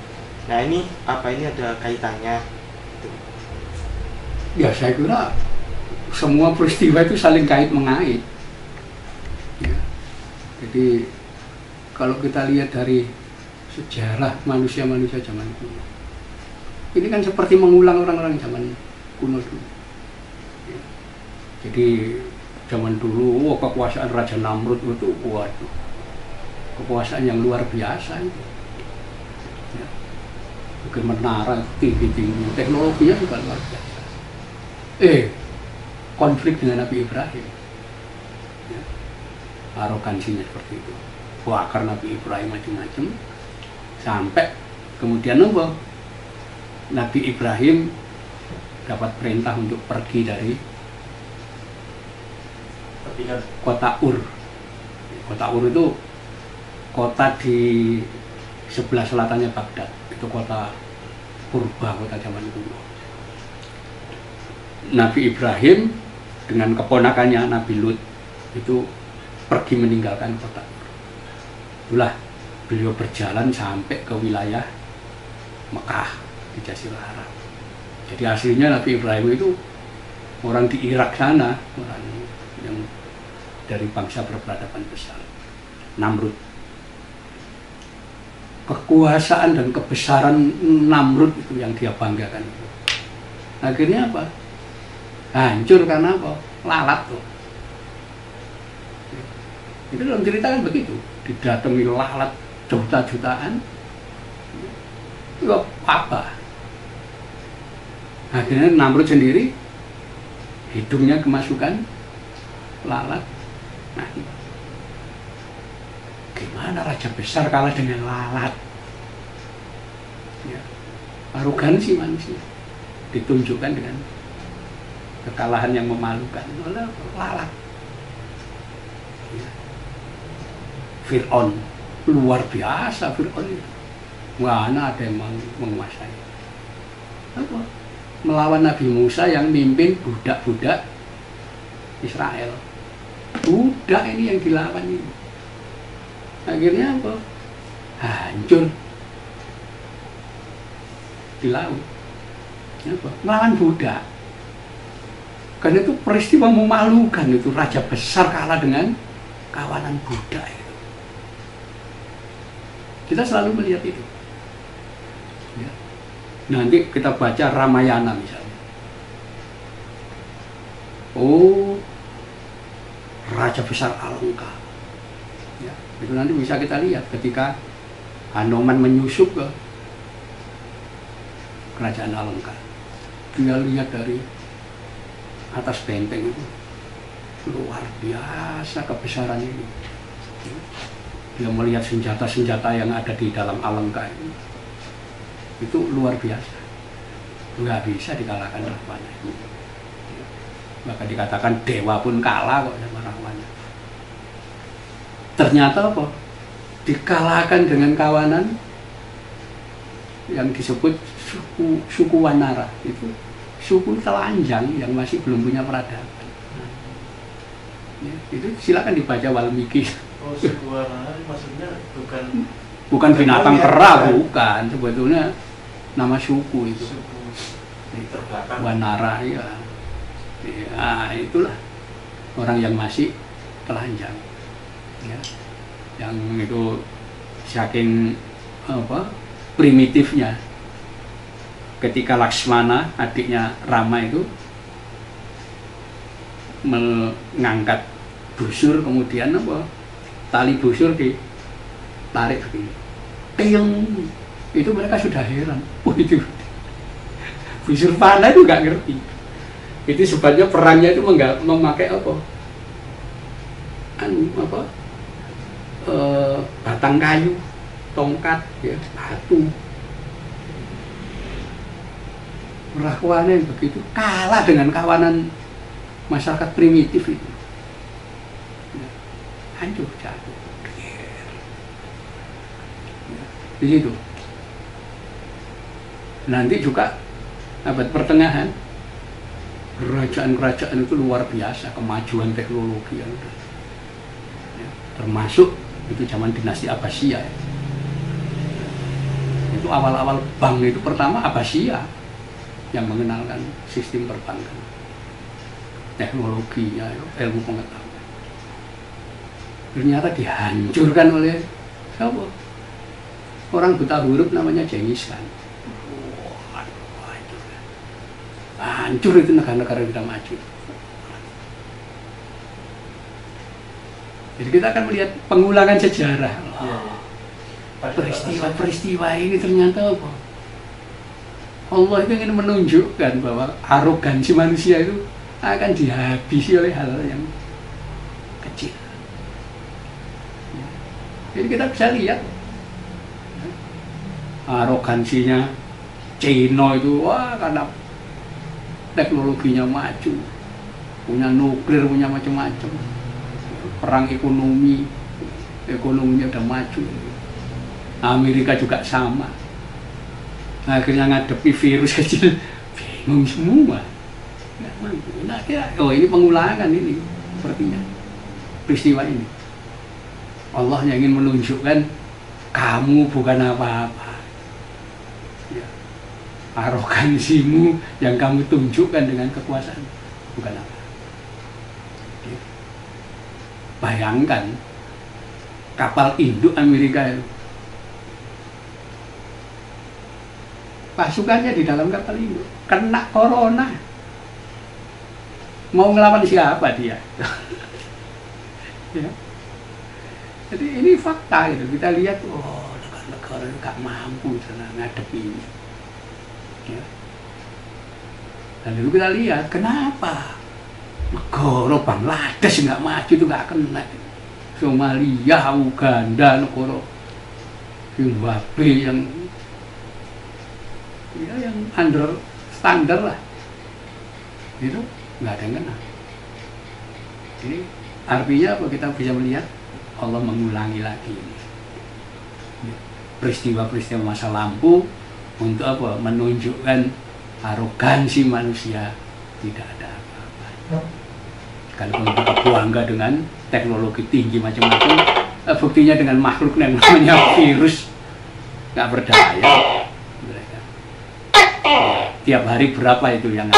Nah ini apa ini ada kaitannya? Ya saya kira semua peristiwa itu saling kait mengait. Ya. Jadi kalau kita lihat dari sejarah manusia-manusia zaman kuno. Ini kan seperti mengulang orang-orang zaman kuno dulu. Ya. Jadi zaman dulu kekuasaan Raja Namrud itu, waduh, kekuasaan yang luar biasa itu. Ya. Bikin menara tinggi-tinggi, teknologinya juga luar biasa. Konflik dengan Nabi Ibrahim. Ya. Arogansinya seperti itu. Bakar Nabi Ibrahim macam-macam. Sampai kemudian Nabi Ibrahim dapat perintah untuk pergi dari kota Ur. Kota Ur itu kota di sebelah selatannya Baghdad. Itu kota purba, kota zaman kuno. Nabi Ibrahim dengan keponakannya Nabi Lut itu pergi meninggalkan kota Ur. Itulah beliau berjalan sampai ke wilayah Mekah di Jazirah Arab. Jadi aslinya Nabi Ibrahim itu orang di Irak sana, orang yang dari bangsa berperadaban besar, Namrud. Kekuasaan dan kebesaran Namrud itu yang dia banggakan. Akhirnya apa? Hancur karena apa? Lalat tuh. Itu dalam cerita kan begitu, didatangi lalat juta-jutaan, itu apa? Akhirnya Namrud sendiri hidungnya kemasukan lalat. Nah, gimana raja besar kalah dengan lalat? Ya, arogansi manusia ditunjukkan dengan kekalahan yang memalukan oleh lalat. Ya. Fir'aun luar biasa, Fir'aun itu. Mana ada yang menguasai? Apa? Melawan Nabi Musa yang mimpin budak-budak Israel. Budak ini yang dilawan ini. Akhirnya apa? Hancur di laut. Apa? Melawan budak. Karena itu peristiwa memalukan itu, raja besar kalah dengan kawanan budak itu. Kita selalu melihat itu. Ya. Nanti kita baca Ramayana misalnya. Oh, raja besar Alengka. Ya, itu nanti bisa kita lihat ketika Hanoman menyusup ke kerajaan Alengka. Dia lihat dari atas benteng itu, luar biasa kebesaran ini. Dia melihat senjata-senjata yang ada di dalam Alengka ini. Itu luar biasa, nggak bisa dikalahkan Rahwana. Maka dikatakan dewa pun kalah kok sama Rahwana. Ternyata apa? Dikalahkan dengan kawanan yang disebut suku Wanara. Itu suku telanjang yang masih belum punya peradaban. Ya, itu silakan dibaca Walmiki. Oh, suku Wanara maksudnya bukan binatang kera, bukan. Sebetulnya nama suku itu. Suku terbelakang. Wanara, ya. Ya, itulah orang yang masih telanjang. Ya. Yang itu saking apa? Primitifnya. Ketika Laksmana, adiknya Rama itu mengangkat busur, kemudian apa? Tali busur ditarik begini. Tiung. Itu mereka sudah heran. Oh, itu busur panah itu nggak ngerti. Itu sebabnya perangnya itu memakai apa? Batang kayu, tongkat, ya, batu. Rahwana yang begitu kalah dengan kawanan masyarakat primitif itu. Ya, hancur, jatuh. Ya, di situ. Nanti juga abad pertengahan, kerajaan-kerajaan itu luar biasa, kemajuan teknologi yang ya, termasuk itu zaman dinasti Abbasiyah. Ya. Itu awal-awal bank itu pertama Abbasiyah yang mengenalkan sistem perbankan, teknologinya, ilmu pengetahuan. Ternyata dihancurkan oleh siapa? orang buta huruf namanya Genghis Khan. Wah, itu hancur itu negara-negara yang kita maju. Jadi kita akan melihat pengulangan sejarah. Iya, iya. Peristiwa-peristiwa ini ternyata apa? Allah itu ingin menunjukkan bahwa arogansi manusia itu akan dihabisi oleh hal yang kecil. Jadi kita bisa lihat arogansinya Cina itu, wah, karena teknologinya maju, punya nuklir, punya macam-macam, perang ekonominya udah maju. Amerika juga sama. Akhirnya ngadepi virus kecil, bingung semua. Nggak mampu. Nah, oh ini pengulangan ini, sepertinya peristiwa ini. Allah yang ingin menunjukkan kamu bukan apa-apa. Ya. Arogansimu yang kamu tunjukkan dengan kekuasaan bukan apa. Ya. Bayangkan kapal induk Amerika itu, pasukannya di dalam kapal induk kena corona, mau ngelawan siapa dia? Ya. Jadi ini fakta gitu. Kita lihat, oh, negara-negara itu gak mampu ngadepi ini. Ya. Dan lalu kita lihat kenapa negara Bangladesh nggak maju itu nggak kena. Somalia, Uganda, negara Zimbabwe yang under standar lah, itu nggak ada yang kena. Ini artinya apa? Kita bisa melihat Allah mengulangi lagi ini peristiwa-peristiwa masa lampau untuk apa? Menunjukkan arogansi manusia, tidak ada apa-apa. Kalau kita bangga dengan teknologi tinggi macam-macam, buktinya dengan makhluk yang namanya virus nggak berdaya. Mereka tiap hari berapa itu yang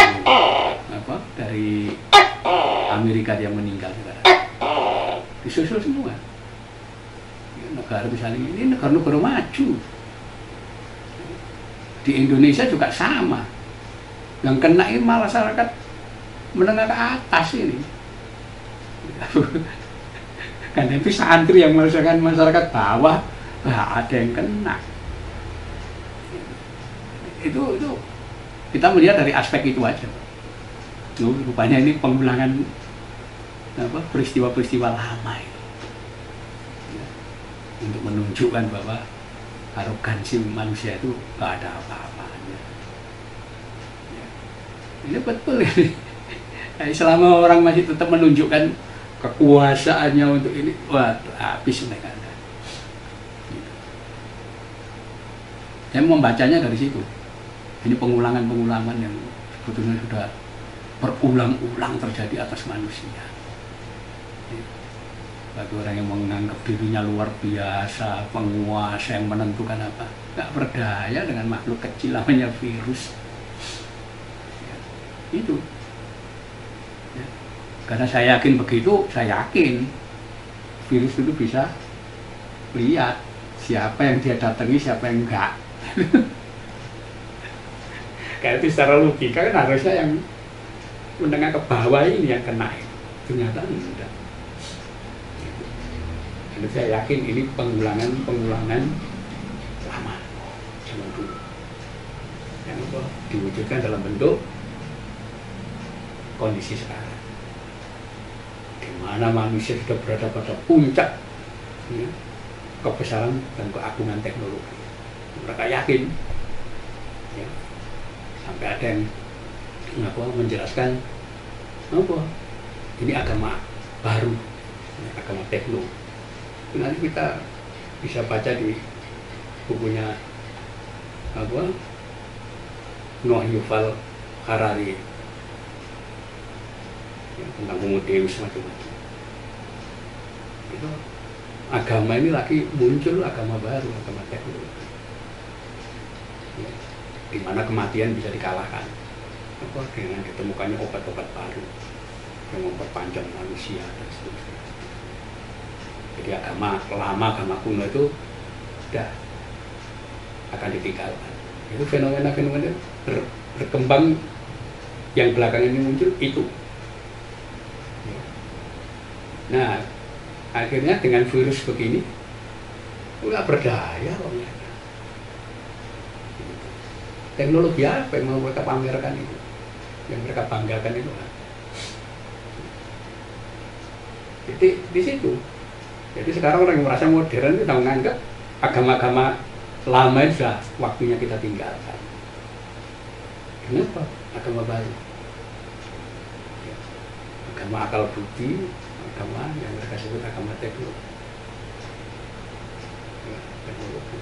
apa dari Amerika yang meninggal sekarang, disusul semua. Negara misalnya ini negara-negara maju. Di Indonesia juga sama. Yang kena ini malah masyarakat menengah ke atas ini. Karena itu santri yang merasakan masyarakat bawah, ada yang kena. Itu kita melihat dari aspek itu aja. Rupanya ini pengulangan apa peristiwa-peristiwa lama ini. Untuk menunjukkan bahwa arogansi manusia itu gak ada apa-apanya. Ya. Ini betul ini. Selama orang masih tetap menunjukkan kekuasaannya untuk ini, wah habis mereka. Saya membacanya dari situ. Ini pengulangan-pengulangan yang sebetulnya sudah berulang-ulang terjadi atas manusia. Bagi orang yang menganggap dirinya luar biasa, penguasa yang menentukan apa, nggak berdaya dengan makhluk kecil namanya virus. Ya, itu. Ya. Karena saya yakin begitu, saya yakin virus itu bisa lihat siapa yang dia datangi, siapa yang enggak. Kayak itu secara logika kan harusnya yang menengah ke bawah ini yang kena. Ternyata tidak. Dan saya yakin ini pengulangan lama zaman dulu yang diwujudkan dalam bentuk kondisi sekarang, di mana manusia sudah berada pada puncak ya, kebesaran dan keagungan teknologi. Mereka yakin ya, sampai ada yang menjelaskan ini agama baru, agama teknologi. Nanti kita bisa baca di bukunya Noah Yuval Harari ya, tentang Homo Deus macam-macam. Itu agama ini lagi muncul, agama baru, agama teknologi. Ya, di mana kematian bisa dikalahkan dengan ditemukannya obat-obat baru yang memperpanjang manusia dan seterusnya. Jadi agama lama, agama kuno itu udah akan ditinggalkan. Itu fenomena-fenomena berkembang yang belakangan ini muncul itu. Nah, akhirnya dengan virus begini nggak berdaya kok mereka. Teknologi apa yang mau mereka pamerkan itu, yang mereka banggakan itu? Jadi di situ. Jadi sekarang orang yang merasa modern itu menganggap agama-agama lama itu sudah waktunya kita tinggalkan. Kenapa? Agama baru, ya. Agama akal budi, agama yang mereka sebut agama teknologi. Ya, teknologi.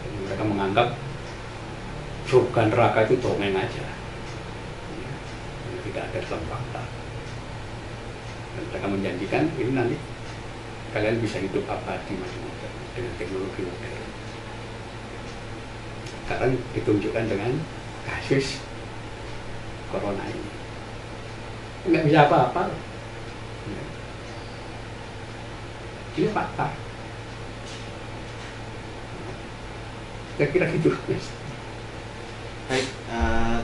Jadi mereka menganggap surga neraka itu dongeng aja, ya. Tidak ada dalam fakta. Dan mereka menjanjikan ini nanti kalian bisa hidup abadi macam-macam dengan teknologi modern. Sekarang ditunjukkan dengan kasus corona ini, nggak bisa apa-apa. Ini fakta. Saya kira gitu. Baik,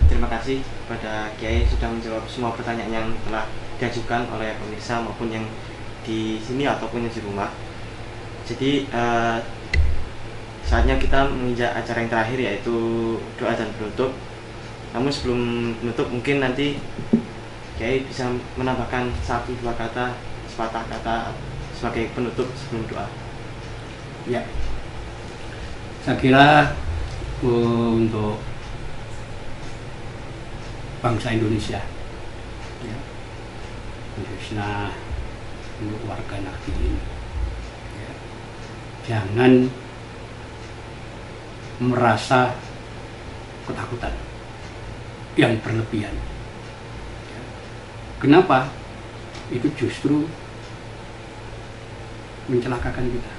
terima kasih kepada Kiai sudah menjawab semua pertanyaan yang telah diajukan oleh pemirsa maupun yang di sini ataupun yang di rumah. Jadi saatnya kita menginjak acara yang terakhir, yaitu doa dan penutup. Namun sebelum penutup mungkin nanti Kiai bisa menambahkan 1-2 kata, sepatah kata sebagai penutup sebelum doa. Ya, saya kira untuk bangsa Indonesia, ya, khususnya untuk warga Nahdliyin, ya, jangan merasa ketakutan yang berlebihan. Ya. Kenapa? Itu justru mencelakakan kita.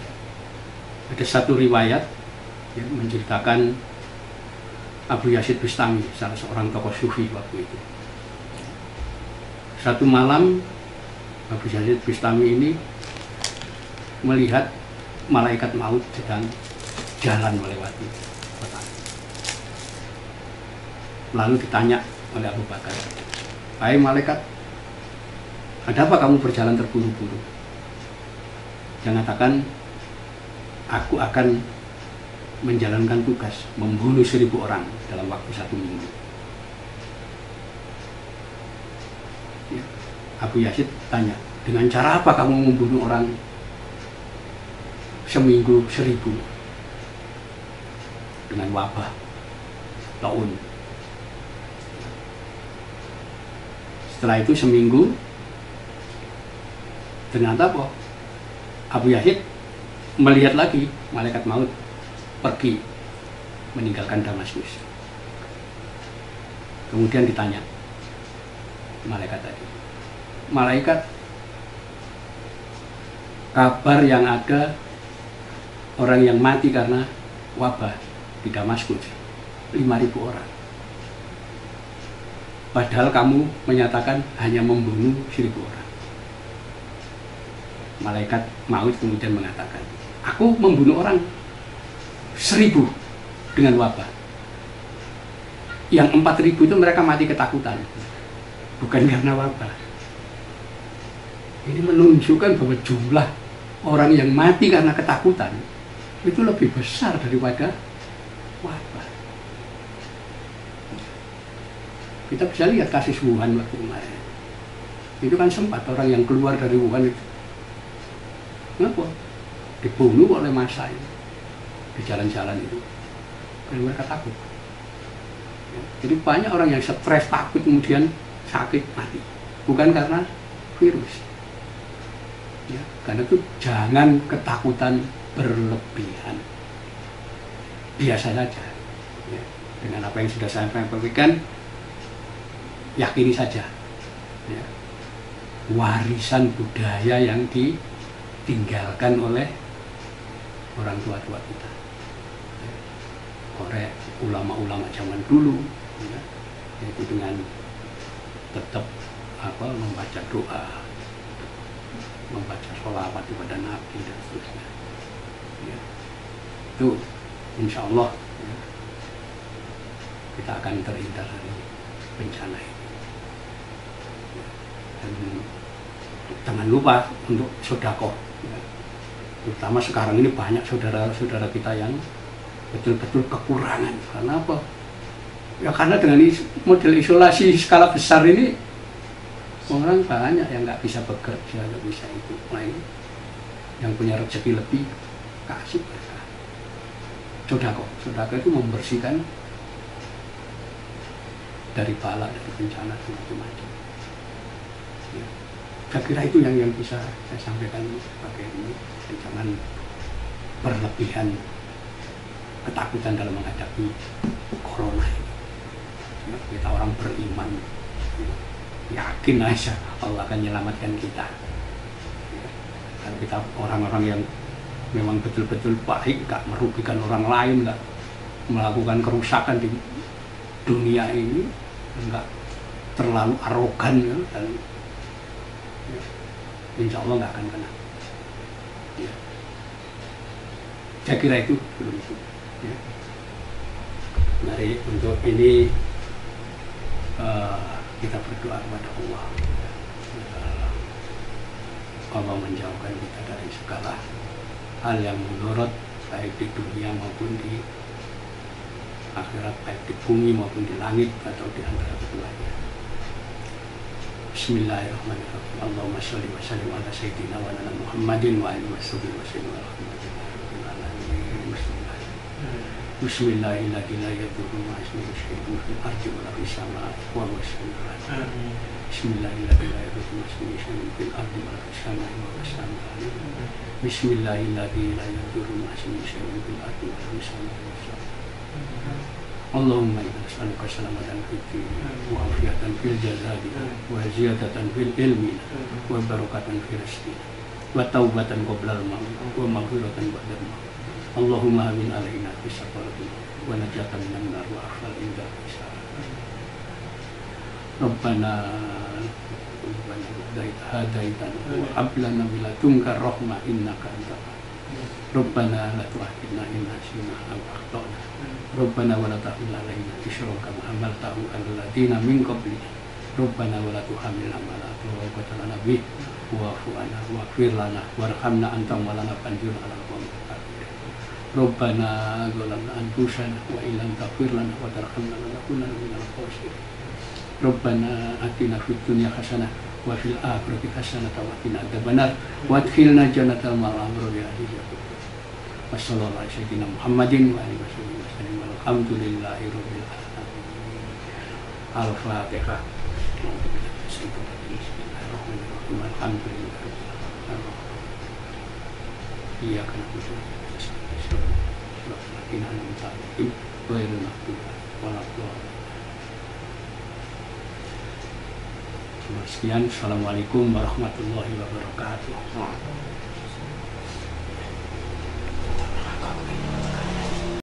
Ya. Ada satu riwayat yang menceritakan Abu Yazid Bustami, salah seorang tokoh sufi waktu itu. Satu malam Abu Yazid Bustami ini melihat malaikat maut sedang jalan melewati kota. Lalu ditanya oleh Abu Bakar, "Hai malaikat, ada apa kamu berjalan terburu-buru?" Dia mengatakan, "Aku akan menjalankan tugas membunuh 1000 orang dalam waktu 1 minggu." Ya. Abu Yazid tanya, "Dengan cara apa kamu membunuh orang seminggu 1000? Dengan wabah, taun." Setelah itu seminggu, ternyata apa? Abu Yazid melihat lagi malaikat maut pergi meninggalkan Damaskus. Kemudian ditanya malaikat tadi, "Malaikat, kabar yang ada orang yang mati karena wabah di Damaskus 5.000 orang. Padahal kamu menyatakan hanya membunuh 1.000 orang." Malaikat maut kemudian mengatakan, "Aku membunuh orang 1.000 dengan wabah. Yang 4.000 itu mereka mati ketakutan, bukan karena wabah." Ini menunjukkan bahwa jumlah orang yang mati karena ketakutan itu lebih besar daripada wabah. Kita bisa lihat kasus Wuhan waktu kemarin. Itu kan sempat orang yang keluar dari Wuhan itu, kenapa? Dibunuh oleh massa itu di jalan-jalan itu, karena mereka takut. Ya, jadi banyak orang yang stres, takut, kemudian sakit, mati, bukan karena virus. Ya, karena itu jangan ketakutan berlebihan, biasa saja. Ya, dengan apa yang sudah saya sampaikan, yakini saja. Ya, warisan budaya yang ditinggalkan oleh orang tua-tua kita, oleh ulama-ulama zaman dulu, ya, yaitu dengan tetap membaca doa, membaca sholawat kepada Nabi dan seterusnya. Ya. Itu insya Allah ya, kita akan terhindar dari bencana ini. Ya. Dan jangan lupa untuk sedekah. Ya. Terutama sekarang ini banyak saudara-saudara kita yang betul-betul kekurangan. Karena apa? Ya karena dengan model isolasi skala besar ini orang banyak yang nggak bisa bekerja, nggak bisa itu. Nah ini yang punya rezeki lebih kasih mereka. Sedekah itu membersihkan dari bala, dari bencana macam-macam. Ya. Saya kira itu yang bisa saya sampaikan pakai ini. Jangan berlebihan ketakutan dalam menghadapi corona ini. Ya, kita orang beriman, ya, yakin aja Allah akan menyelamatkan kita. Ya, kalau kita orang-orang yang memang betul-betul baik, nggak merugikan orang lain, nggak melakukan kerusakan di dunia ini, nggak terlalu arogan, ya, dan ya, insya Allah nggak akan kena. Ya. Saya kira itu belum itu. Ya. Mari untuk ini kita berdoa kepada Allah. Allah menjauhkan kita dari segala hal yang menurut, baik di dunia maupun di akhirat, baik di bumi maupun di langit atau di antara keduanya. Bismillahirrahmanirrahim. Allahumma sholli wa sallim ala sayyidina wa ala Muhammadin wa alihi washabihi wa sallam. Bismillahirrahmanirrahim. La yadurru ma'a ismihi syai'un fil ardi wa la fis samaa'i wa huwas samiul 'aliim. Bismillahirrahmanirrahim. La yadurru ma'a ismihi syai'un fil ardi wa la fis samaa'i wa huwas samiul 'aliim. Bismillahirrahmanirrahim. La yadurru ma'a ismihi syai'un fil ardi wa la fis samaa'i wa huwas samiul 'aliim. Allahumma inna nas'aluka salamatan fid din wa afiyatan fil jasadi wa ziyadatan fil ilmi wa barakatan fil rizqi wa taubatan qabla al-maut wa maghfiratan ba'da al-maut. Allahumma amin alaina bisaqaratin wa najatan minan nar wa afal inda hisab. Rabbana hadaitana wa hab lana min ladunka rahmah innaka antal wahhab. Rabbana la tu'akhidna in nasina aw akhtana. Rabbana wa la tahmil alaina isran kama hamaltahu 'alal ladzina min qablina. Rabbana wa la tuhammilna ma la taqata lana bih wa'fu 'anna waghfir lana warhamna anta maulana fansurna 'alal qawmil kafirin. Rabbana zalamna anfusana wa illam taghfir lana wa tarhamna lanakunanna minal khasirin. Rabbana atina fid dunya hasanah wa fil akhirati hasanah wa qina adzabannar wa adkhilna jannatal ma'amur ya Allah. Wassallallahu ala sayyidina Muhammadin wa alihi wasallam. Alhamdulillahi rabbil alamin. Al-Fatihah. Bismillahirrahmanirrahim. Alhamdulillah. Iyyaka na'budu wa iyyaka nasta'in. Sekian, assalamualaikum warahmatullahi wabarakatuh.